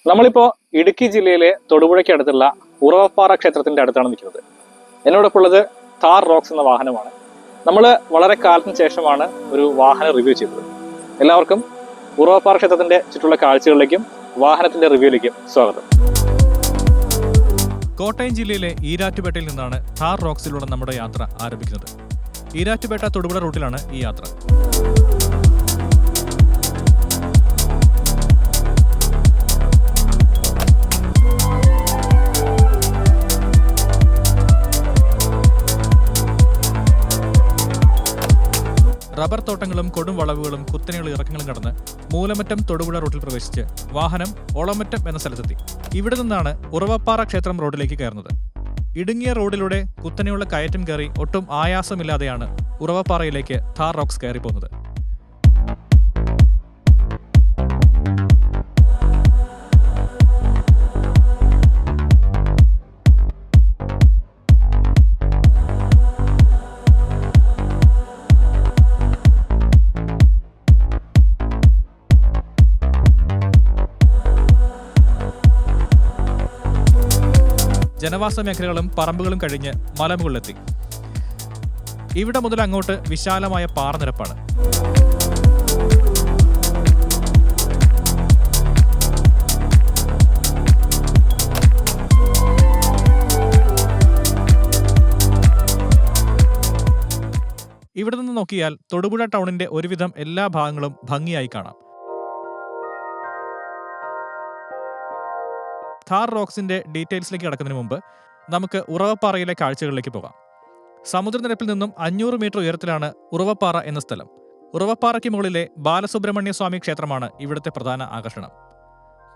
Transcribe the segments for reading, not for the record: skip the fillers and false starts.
നമ്മളിപ്പോൾ ഇടുക്കി ജില്ലയിലെ തൊടുപുഴയ്ക്ക് അടുത്തുള്ള ഉറവപ്പാറ ക്ഷേത്രത്തിന്റെ അടുത്താണ് നിൽക്കുന്നത്. എന്നോടൊപ്പം ഉള്ളത് താർ റോക്സ് എന്ന വാഹനമാണ്. നമ്മൾ വളരെ കാലത്തിന് ശേഷമാണ് ഒരു വാഹനം റിവ്യൂ ചെയ്തത്. എല്ലാവർക്കും ഉറവപ്പാറ ക്ഷേത്രത്തിന്റെ ചുറ്റുള്ള കാഴ്ചകളിലേക്കും വാഹനത്തിന്റെ റിവ്യൂയിലേക്കും സ്വാഗതം. കോട്ടയം ജില്ലയിലെ ഈരാറ്റുപേട്ടയിൽ നിന്നാണ് താർ റോക്സിലൂടെ നമ്മുടെ യാത്ര ആരംഭിക്കുന്നത്. ഈരാറ്റുപേട്ട തൊടുപുഴ റൂട്ടിലാണ് ഈ യാത്ര. റബ്ബർ തോട്ടങ്ങളും കൊടും വളവുകളും കുത്തനെയുള്ള ഇറക്കങ്ങളും കടന്ന് മൂലമറ്റം തൊടുപുഴ റൂട്ടിൽ പ്രവേശിച്ച് വാഹനം ഓളമറ്റം എന്ന സ്ഥലത്തെത്തി. ഇവിടെ നിന്നാണ് ഉറവപ്പാറ ക്ഷേത്രം റോഡിലേക്ക് കയറുന്നത്. ഇടുങ്ങിയ റോഡിലൂടെ കുത്തനെയുള്ള കയറ്റം കയറി ഒട്ടും ആയാസമില്ലാതെയാണ് ഉറവപ്പാറയിലേക്ക് താർ റോക്സ് കയറി പോകുന്നത്. ജനവാസ മേഖലകളും പറമ്പുകളും കഴിഞ്ഞ് മലമുകളിലെത്തി. ഇവിടെ മുതൽ അങ്ങോട്ട് വിശാലമായ പാറനിരപ്പാണ്. ഇവിടെ നിന്ന് നോക്കിയാൽ തൊടുപുഴ ടൗണിന്റെ ഒരുവിധം എല്ലാ ഭാഗങ്ങളും ഭംഗിയായി കാണാം. താർ റോക്സിന്റെ ഡീറ്റെയിൽസിലേക്ക് കടക്കുന്നതിന് മുമ്പ് നമുക്ക് ഉറവപ്പാറയിലെ കാഴ്ചകളിലേക്ക് പോകാം. സമുദ്രനിരപ്പിൽ നിന്നും 500 മീറ്റർ ഉയരത്തിലാണ് ഉറവപ്പാറ എന്ന സ്ഥലം. ഉറവപ്പാറയ്ക്ക് മുകളിലെ ബാലസുബ്രഹ്മണ്യ സ്വാമി ക്ഷേത്രമാണ് ഇവിടുത്തെ പ്രധാന ആകർഷണം.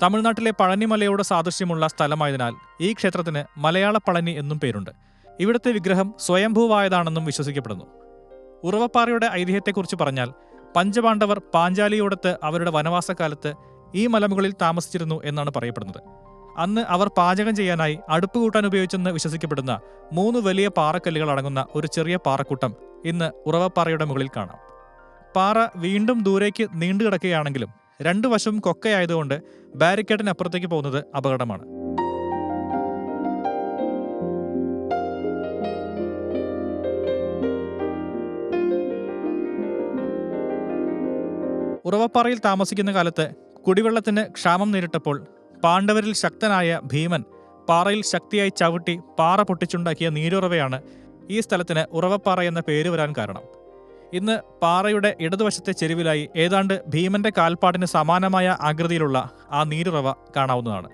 തമിഴ്നാട്ടിലെ പഴനിമലയോട് സാദൃശ്യമുള്ള സ്ഥലമായതിനാൽ ഈ ക്ഷേത്രത്തിന് മലയാള പളനി എന്നും പേരുണ്ട്. ഇവിടുത്തെ വിഗ്രഹം സ്വയംഭൂവായതാണെന്നും വിശ്വസിക്കപ്പെടുന്നു. ഉറവപ്പാറയുടെ ഐതിഹ്യത്തെക്കുറിച്ച് പറഞ്ഞാൽ പഞ്ചപാണ്ഡവർ പാഞ്ചാലിയോടത്ത് അവരുടെ വനവാസകാലത്ത് ഈ മലമുകളിൽ താമസിച്ചിരുന്നു എന്നാണ് പറയപ്പെടുന്നത്. അന്ന് അവർ പാചകം ചെയ്യാനായി അടുപ്പ് കൂട്ടാൻ ഉപയോഗിച്ചെന്ന് വിശ്വസിക്കപ്പെടുന്ന 3 വലിയ പാറക്കല്ലുകൾ അടങ്ങുന്ന ഒരു ചെറിയ പാറക്കൂട്ടം ഇന്ന് ഉറവപ്പാറയുടെ മുകളിൽ കാണാം. പാറ വീണ്ടും ദൂരേക്ക് നീണ്ടു കിടക്കുകയാണെങ്കിലും 2 വശവും കൊക്കയായതുകൊണ്ട് ബാരിക്കേഡിനപ്പുറത്തേക്ക് പോകുന്നത് അപകടമാണ്. ഉറവപ്പാറയിൽ താമസിക്കുന്ന കാലത്ത് കുടിവെള്ളത്തിന് ക്ഷാമം നേരിട്ടപ്പോൾ പാണ്ഡവരിൽ ശക്തനായ ഭീമൻ പാറയിൽ ശക്തിയായി ചവിട്ടി പാറ പൊട്ടിച്ചുണ്ടാക്കിയ നീരുറവയാണ് ഈ സ്ഥലത്തിന് ഉറവപ്പാറ എന്ന പേര് വരാൻ കാരണം. ഇന്ന് പാറയുടെ ഇടതുവശത്തെ ചെരുവിലായി ഏതാണ്ട് ഭീമന്റെ കാൽപ്പാടിന് സമാനമായ ആകൃതിയിലുള്ള ആ നീരുറവ കാണാവുന്നതാണ്.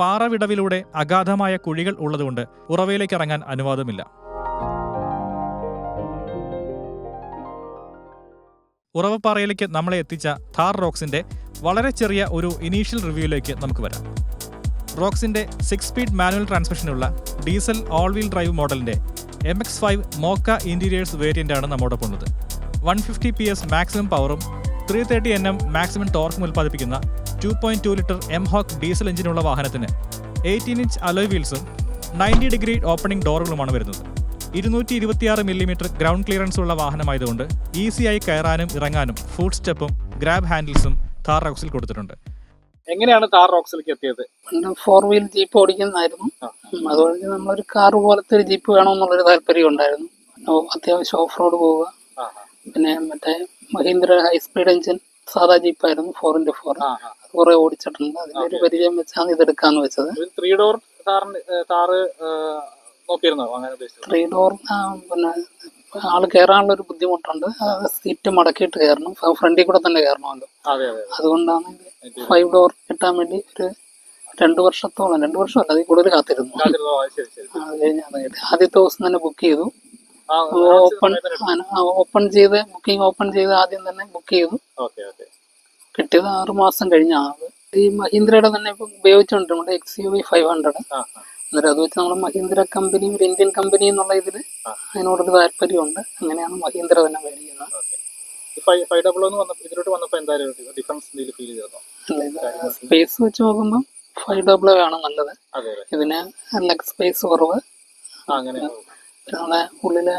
പാറ വിടവിലൂടെ അഗാധമായ കുഴികൾ ഉള്ളതുകൊണ്ട് ഉറവയിലേക്ക് ഇറങ്ങാൻ അനുവാദമില്ല. ഉറവപ്പാറയിലേക്ക് നമ്മളെ എത്തിച്ച താർ റോക്സിന്റെ വളരെ ചെറിയ ഒരു ഇനീഷ്യൽ റിവ്യൂയിലേക്ക് നമുക്ക് വരാം. റോക്സിന്റെ 6 സ്പീഡ് മാനുവൽ ട്രാൻസ്മിഷനുള്ള ഡീസൽ ഓൾ വീൽ ഡ്രൈവ് മോഡലിന്റെ MX5 മോക്ക ഇന്റീരിയേഴ്സ് വേരിയന്റ് ആണ് നമ്മോടൊപ്പം ഉള്ളത്. 150 PS മാക്സിമം പവറും 330 Nm മാക്സിമം ടോർക്കും ഉൽപ്പാദിപ്പിക്കുന്ന 2.2 ലിറ്റർ എംഹോക്ക് ഡീസൽ എഞ്ചിനുള്ള വാഹനത്തിന് 18-inch അലോയ് വീൽസും 90 ഡിഗ്രി ഓപ്പണിംഗ് ഡോറുകളുമാണ് വരുന്നത്. 226 മില്ലിമീറ്റർ ഗ്രൗണ്ട് ക്ലിയറൻസ് ഉള്ള വാഹനമായതുകൊണ്ട് ഈസിയായി കയറാനും ഇറങ്ങാനും ഫുഡ് സ്റ്റെപ്പും ഗ്രാബ് ഹാൻഡിൽസും താർ റോക്സിൽ കൊടുത്തിട്ടുണ്ട്. എങ്ങനെയാണ് താർ റോക്സിലേക്ക് എത്തിയത്? 4 വീൽ ജീപ്പ് ഓടിക്കുന്നതായിരുന്നു. അതുകൊണ്ട് നമ്മളൊരു കാർ പോലത്തെ ഒരു ജീപ്പ് വേണമെന്നുള്ളൊരു താല്പര്യം ഉണ്ടായിരുന്നു. അത്യാവശ്യം ഓഫ് റോഡ് പോവുക. പിന്നെ മറ്റേ മഹീന്ദ്ര ഹൈ സ്പീഡ് എഞ്ചിൻ സാധാ ജീപ്പായിരുന്നു 4x4. അത് കുറെ ഓടിച്ചിട്ടുണ്ട്. അതിലൊരു പരിചയം വെച്ചാണ് ഇതെടുക്കാന്ന് വെച്ചത്. 3 ഡോർ താറ് നോക്കിയിരുന്നോ? 3 ഡോർ പിന്നെ ആള് കയറാനുള്ള ഒരു ബുദ്ധിമുട്ടുണ്ട്. സീറ്റ് മടക്കിയിട്ട് കയറണം, ഫ്രണ്ടിൽ കൂടെ തന്നെ കയറണമല്ലോ. അതുകൊണ്ടാണ് 5 ഡോർ കിട്ടാൻ വേണ്ടി ഒരു 2 വർഷത്തോളം, 2 വർഷമല്ല അതിൽ കൂടുതൽ കാത്തിരുന്നു. അത് കഴിഞ്ഞ് ആദ്യത്തെ ദിവസം തന്നെ ബുക്ക് ചെയ്തു. ഓപ്പൺ ചെയ്ത് ആദ്യം തന്നെ ബുക്ക് ചെയ്തു. കിട്ടിയത് 6 മാസം കഴിഞ്ഞാണ്. ഈ മഹീന്ദ്രയുടെ തന്നെ ഇപ്പം ഉപയോഗിച്ചുകൊണ്ടിരുന്നത് XUV 500. അന്നേരം അത് വെച്ച് നമ്മൾ മഹീന്ദ്ര കമ്പനി ഒരു ഇന്ത്യൻ കമ്പനി എന്നുള്ള ഇതിൽ അതിനോടൊരു താല്പര്യമുണ്ട്. അങ്ങനെയാണ് മഹീന്ദ്ര തന്നെ മേടിക്കുന്നത്. സ്പേസ് വെച്ച് നോക്കുമ്പോൾ 500 ആണ് നല്ലത്. ഇതിന് ലെഗ് സ്പേസ് കുറവ്. നമ്മളെ ഉള്ളിലെ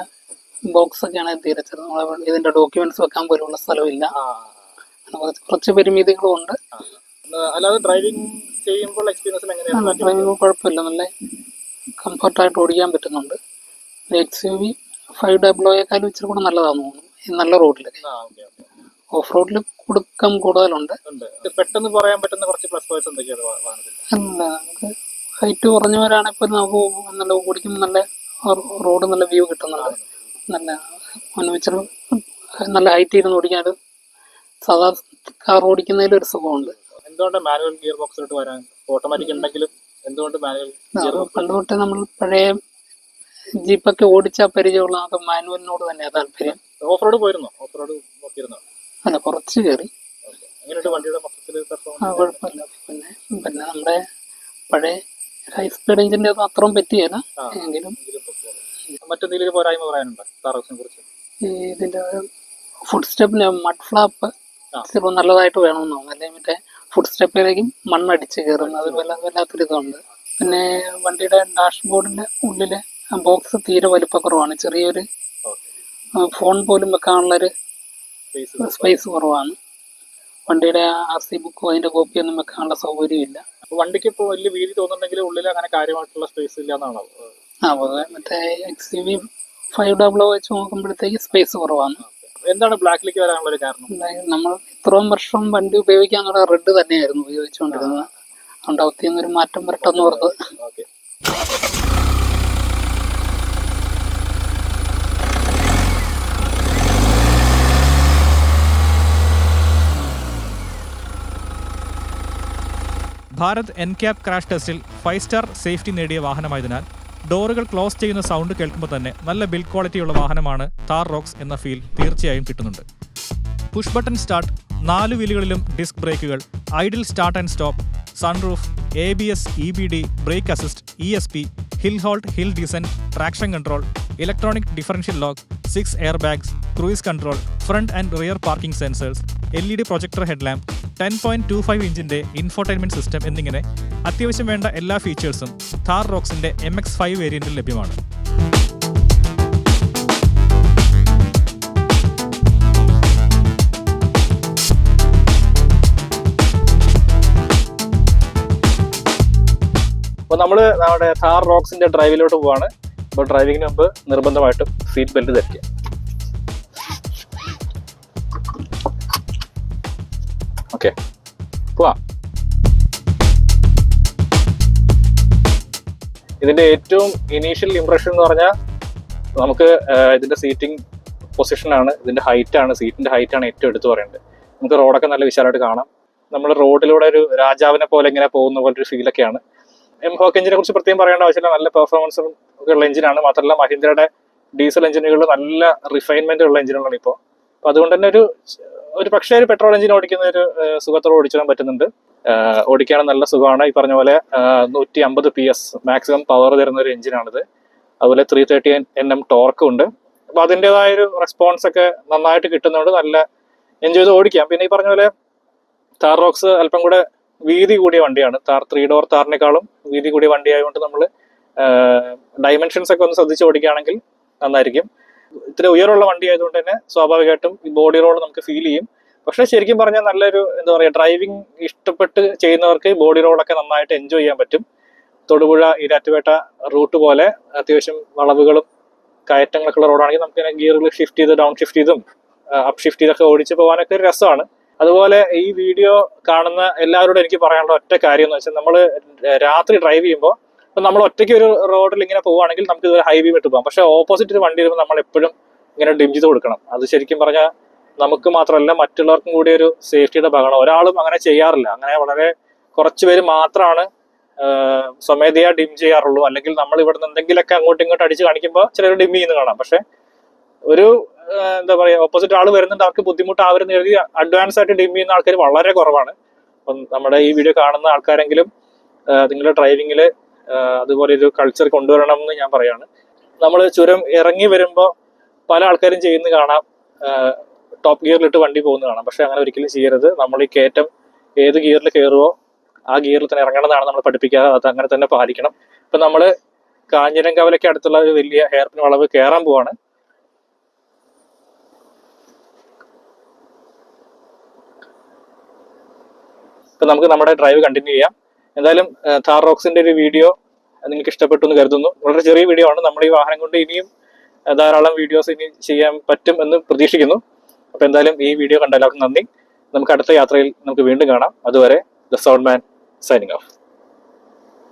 ബോക്സ് ഒക്കെയാണ് തീരച്ചത്. നമ്മളെ ഇതിന്റെ ഡോക്യുമെന്റ്സ് വെക്കാൻ പോലുള്ള സ്ഥലമില്ല. കുറച്ച് പരിമിതികളും ഉണ്ട്. അല്ലാതെ ഡ്രൈവിംഗ് ചെയ്യുമ്പോൾ എക്സ്പീരിയൻസിൽ എങ്ങനെയാണ്? ഡ്രൈവിംഗ് കുഴപ്പമില്ല, നല്ല കംഫർട്ടായിട്ട് ഓടിക്കാൻ പറ്റുന്നുണ്ട്. XUV 500യേക്കാളും ഇച്ചിരി കൂടെ നല്ലതാണെന്ന് തോന്നുന്നു ഈ നല്ല റോഡിലൊക്കെ. ഓഫ് റോഡിൽ കൊടുക്കം കൂടുതലുണ്ട്. പെട്ടെന്ന് പറയാൻ പറ്റുന്ന കുറച്ച് പ്ലസ് പോയിന്റ്സ് എന്തൊക്കെയാണ് വാഹനത്തിൽ? അല്ല, നമുക്ക് ഹൈറ്റ് കുറഞ്ഞവരാണെങ്കിൽ നമുക്ക് നല്ല ഓടിക്കുമ്പോൾ നല്ല റോഡ് നല്ല വ്യൂ കിട്ടുന്നുണ്ട്. നല്ല ഇച്ചിരി നല്ല ഹൈറ്റ് ഇരുന്ന് ഓടിക്കാൻ സാധാ കാർ ഓടിക്കുന്നതിൽ ഒരു സുഖമുണ്ട്. എന്തുകൊണ്ട് മാനുവൽ ഗിയർ ബോക്സിലോട്ട് വരാൻ? ഓട്ടോമാറ്റിക് ഉണ്ടെങ്കിലും എന്തുകൊണ്ട് മാനുവൽ? പണ്ട് തൊട്ടേ നമ്മൾ പഴയ ജീപ്പൊക്കെ ഓടിച്ചാൽ പരിചയമുള്ള നമുക്ക് മാനുവലിനോട് തന്നെയാണ് താല്പര്യം. ഓഫ് റോഡ് പോയിരുന്നോ? ഓഫ് റോഡ് നോക്കിയിരുന്നോ? അല്ല, കുറച്ച് കയറി. എങ്ങനെയുണ്ട് വണ്ടിയുടെ മൊത്തത്തിൽ? കുഴപ്പമില്ല. പിന്നെ നമ്മുടെ പഴയ ഹൈ സ്പീഡ് എഞ്ചിന്റെ ഒന്നും അത്രയും പറ്റിയല്ല. എങ്കിലും മറ്റെന്തെങ്കിലും പോരായ്മ പറയാനുണ്ടോ താറോക്സിനെ കുറിച്ച്? ഇതിന്റെ ഫുഡ് സ്റ്റെപ്പിന് മഡ് ഫ്ലാപ്പ് ചിലപ്പോൾ നല്ലതായിട്ട് വേണമെന്ന് തോന്നുന്നു. അല്ലെങ്കിൽ മറ്റേ ഫുഡ് സ്റ്റെപ്പിലേക്കും മണ്ണടിച്ച് കയറുന്നത് വല്ലാത്തൊരിതുണ്ട്. പിന്നെ വണ്ടിയുടെ ഡാഷ്ബോർഡിന്റെ ഉള്ളിലെ ബോക്സ് തീരെ വലിപ്പക്കുറവാണ്. ചെറിയൊരു ഫോൺ പോലും വെക്കാനുള്ളൊരു സ്പേസ് കുറവാണ്. വണ്ടിയുടെ RC ബുക്കും അതിന്റെ കോപ്പിയൊന്നും വെക്കാനുള്ള സൗകര്യമില്ല. വണ്ടിക്ക് ഇപ്പോൾ വലിയ വീതി തോന്നുന്നുണ്ടെങ്കിൽ ഉള്ളിൽ അങ്ങനെ കാര്യമായിട്ടുള്ള സ്പേസ് ഇല്ല എന്നാണോ? മറ്റേ XUV 500 വെച്ച് നോക്കുമ്പോഴത്തേക്ക് സ്പേസ് കുറവാണ്. എന്താണ് ബ്ലാക്കിലേക്ക് വരാനുള്ള ഒരു കാരണം? നമ്മൾ ഇത്രയും വർഷം വണ്ടി ഉപയോഗിക്കാന്നുള്ള റെഡ് തന്നെയായിരുന്നു ഉപയോഗിച്ചുകൊണ്ടിരുന്നത്. അതുകൊണ്ട് അവത്തിന്നൊരു മാറ്റം വരട്ടെന്ന് ഓർത്ത്. ഭാരത് NCAP ക്രാഷ് ടെസ്റ്റിൽ 5 സ്റ്റാർ സേഫ്റ്റി നേടിയ വാഹനമായതിനാൽ ഡോറുകൾ ക്ലോസ് ചെയ്യുന്ന സൗണ്ട് കേൾക്കുമ്പോൾ തന്നെ നല്ല ബിൽഡ് ക്വാളിറ്റിയുള്ള വാഹനമാണ് താർ റോക്സ് എന്ന ഫീൽ തീർച്ചയായും കിട്ടുന്നുണ്ട്. പുഷ് ബട്ടൺ സ്റ്റാർട്ട്, 4 വീലുകളിലും ഡിസ്ക് ബ്രേക്കുകൾ, idle start and stop, sunroof, ABS, EBD, brake assist, ESP, hill hold, hill descent, traction control, electronic differential lock, 6 air bags, cruise control, front and rear parking sensors, LED projector headlamp, 10.25 ഇഞ്ചിന്റെ infotainment system എന്നിങ്ങനെ അത്യാവശ്യം വേണ്ട എല്ലാ ഫീച്ചേഴ്സും Thar റോക്സിന്റെ MX5 വേരിയന്റിൽ ലഭ്യമാണ്. അപ്പോൾ നമ്മൾ നമ്മുടെ താർ റോക്സിന്റെ ഡ്രൈവിലോട്ട് പോവാണ്. അപ്പോൾ ഡ്രൈവിങ്ങിന് മുമ്പ് നിർബന്ധമായിട്ടും സീറ്റ് ബെൽറ്റ് ധരിക്കുക. ഓക്കെ, പോവാം. ഇതിന്റെ ഏറ്റവും ഇനീഷ്യൽ ഇംപ്രഷൻ എന്ന് പറഞ്ഞാൽ നമുക്ക് ഇതിന്റെ സീറ്റിംഗ് പൊസിഷനാണ്, ഇതിന്റെ ഹൈറ്റ് ആണ്, സീറ്റിന്റെ ഹൈറ്റ് ആണ് ഏറ്റവും എടുത്തു പറയേണ്ടത്. നമുക്ക് റോഡൊക്കെ നല്ല വിശാലമായിട്ട് കാണാം. നമ്മൾ റോഡിലൂടെ ഒരു രാജാവിനെ പോലെ ഇങ്ങനെ പോകുന്ന പോലൊരു ഫീലൊക്കെയാണ്. എംഹോക്ക് എഞ്ചിനെ കുറിച്ച് പ്രത്യേകം പറയേണ്ട ആവശ്യമില്ല. നല്ല പെർഫോമൻസും ഒക്കെ ഉള്ള എഞ്ചിനാണ്. മാത്രമല്ല മഹീന്ദ്രയുടെ ഡീസൽ എഞ്ചിനുകൾ നല്ല റിഫൈൻമെന്റ് ഉള്ള എഞ്ചിനുകളാണ് ഇപ്പോൾ. അപ്പൊ അതുകൊണ്ട് തന്നെ ഒരു പക്ഷേ ഒരു പെട്രോൾ എഞ്ചിൻ ഓടിക്കുന്ന ഒരു സുഖത്തോടെ ഓടിച്ചിടാൻ പറ്റുന്നുണ്ട്. ഓടിക്കാൻ നല്ല സുഖമാണ്. ഈ പറഞ്ഞ പോലെ 150 PS മാക്സിമം പവർ തരുന്ന ഒരു എഞ്ചിനാണിത്. അതുപോലെ 330 Nm ടോർക്കും ഉണ്ട്. അപ്പൊ അതിൻ്റെതായ ഒരു റെസ്പോൺസ് ഒക്കെ നന്നായിട്ട് കിട്ടുന്നതുകൊണ്ട് നല്ല എൻജോയ് ചെയ്ത് ഓടിക്കാം. പിന്നെ ഈ പറഞ്ഞ പോലെ താർ റോക്സ് അല്പം കൂടെ വീതി കൂടിയ വണ്ടിയാണ്. 3 ഡോർ താറിനേക്കാളും വീതി കൂടിയ വണ്ടി ആയതുകൊണ്ട് നമ്മൾ ഡൈമെൻഷൻസ് ഒക്കെ ഒന്ന് ശ്രദ്ധിച്ച് ഓടിക്കുകയാണെങ്കിൽ നന്നായിരിക്കും. ഇത്ര ഉയരമുള്ള വണ്ടി ആയതുകൊണ്ട് തന്നെ സ്വാഭാവികമായിട്ടും ഈ ബോഡി റോൾ നമുക്ക് ഫീൽ ചെയ്യും. പക്ഷെ ശരിക്കും പറഞ്ഞാൽ നല്ലൊരു എന്താ പറയുക, ഡ്രൈവിംഗ് ഇഷ്ടപ്പെട്ട് ചെയ്യുന്നവർക്ക് ബോഡി റോളൊക്കെ നന്നായിട്ട് എൻജോയ് ചെയ്യാൻ പറ്റും. തൊടുപുഴ ഈരാറ്റുപേട്ട റൂട്ട് പോലെ അത്യാവശ്യം വളവുകളും കയറ്റങ്ങളൊക്കെ ഉള്ള റോഡാണെങ്കിൽ നമുക്ക് ഗിയറുകൾ ഷിഫ്റ്റ് ചെയ്ത് ഡൗൺ ഷിഫ്റ്റ് ചെയ്തും അപ്പ് ഷിഫ്റ്റ് ചെയ്തൊക്കെ ഓടിച്ച് പോകാനൊക്കെ ഒരു രസമാണ്. അതുപോലെ ഈ വീഡിയോ കാണുന്ന എല്ലാവരോടും എനിക്ക് പറയാനുള്ള ഒറ്റ കാര്യം എന്ന് വെച്ചാൽ, നമ്മൾ രാത്രി ഡ്രൈവ് ചെയ്യുമ്പോൾ ഇപ്പം നമ്മൾ ഒറ്റയ്ക്ക് ഒരു റോഡിൽ ഇങ്ങനെ പോവുകയാണെങ്കിൽ നമുക്ക് ഇതൊരു ഹൈവേ വിട്ട് പോകാം. പക്ഷെ ഓപ്പോസിറ്റ് ഒരു വണ്ടി വരുമ്പോൾ നമ്മൾ എപ്പോഴും ഇങ്ങനെ ഡിം ചെയ്ത് കൊടുക്കണം. അത് ശരിക്കും പറഞ്ഞാൽ നമുക്ക് മാത്രമല്ല മറ്റുള്ളവർക്കും കൂടി ഒരു സേഫ്റ്റിയുടെ ഭാഗമാണ്. ഒരാളും അങ്ങനെ ചെയ്യാറില്ല. അങ്ങനെ വളരെ കുറച്ച് പേര് മാത്രമാണ് സ്വമേധയാ ഡിം ചെയ്യാറുള്ളൂ. അല്ലെങ്കിൽ നമ്മൾ ഇവിടുന്ന് എന്തെങ്കിലുമൊക്കെ അങ്ങോട്ടും ഇങ്ങോട്ടും അടിച്ച് കാണിക്കുമ്പോൾ ചിലർ ഡിം ചെയ്യുന്ന കാണാം. പക്ഷെ ഒരു എന്താ പറയുക, ഓപ്പോസിറ്റ് ആൾ വരുന്നുണ്ട്, അവർക്ക് ബുദ്ധിമുട്ടാവരുന്ന് കരുതി അഡ്വാൻസ് ആയിട്ട് ഡിം ചെയ്യുന്ന ആൾക്കാർ വളരെ കുറവാണ്. അപ്പം നമ്മുടെ ഈ വീഡിയോ കാണുന്ന ആൾക്കാരെങ്കിലും നിങ്ങളുടെ ഡ്രൈവിങ്ങിൽ അതുപോലെ ഒരു കൾച്ചർ കൊണ്ടുവരണം എന്ന് ഞാൻ പറയാണ്. നമ്മൾ ചുരം ഇറങ്ങി വരുമ്പോൾ പല ആൾക്കാരും ചെയ്യുന്ന കാണാം, ടോപ്പ് ഗിയറിലിട്ട് വണ്ടി പോകുന്ന കാണാം. പക്ഷെ അങ്ങനെ ഒരിക്കലും ചെയ്യരുത്. നമ്മൾ ഈ കയറ്റം ഏത് ഗിയറിൽ കയറുമോ ആ ഗിയറിൽ തന്നെ ഇറങ്ങണമെന്നാണ് നമ്മൾ പഠിപ്പിക്കാറ്. അത് അങ്ങനെ തന്നെ പാലിക്കണം. ഇപ്പം നമ്മൾ കാഞ്ഞിരംകാവിലൊക്കെ അടുത്തുള്ള ഒരു വലിയ ഹെയർപിൻ വളവ് കയറാൻ പോവാണ്. അപ്പൊ നമുക്ക് നമ്മുടെ ഡ്രൈവ് കണ്ടിന്യൂ ചെയ്യാം. എന്തായാലും താർ റോക്സിന്റെ ഒരു വീഡിയോ നിങ്ങൾക്ക് ഇഷ്ടപ്പെട്ടു എന്ന് കരുതുന്നു. വളരെ ചെറിയ വീഡിയോ ആണ്. നമ്മൾ ഈ വാഹനം കൊണ്ട് ഇനിയും ധാരാളം വീഡിയോസ് ഇനി ചെയ്യാൻ പറ്റും എന്ന് പ്രതീക്ഷിക്കുന്നു. അപ്പൊ എന്തായാലും ഈ വീഡിയോ കണ്ട എല്ലാവർക്കും നന്ദി. നമുക്ക് അടുത്ത യാത്രയിൽ നമുക്ക് വീണ്ടും കാണാം. അതുവരെ the sound man signing off.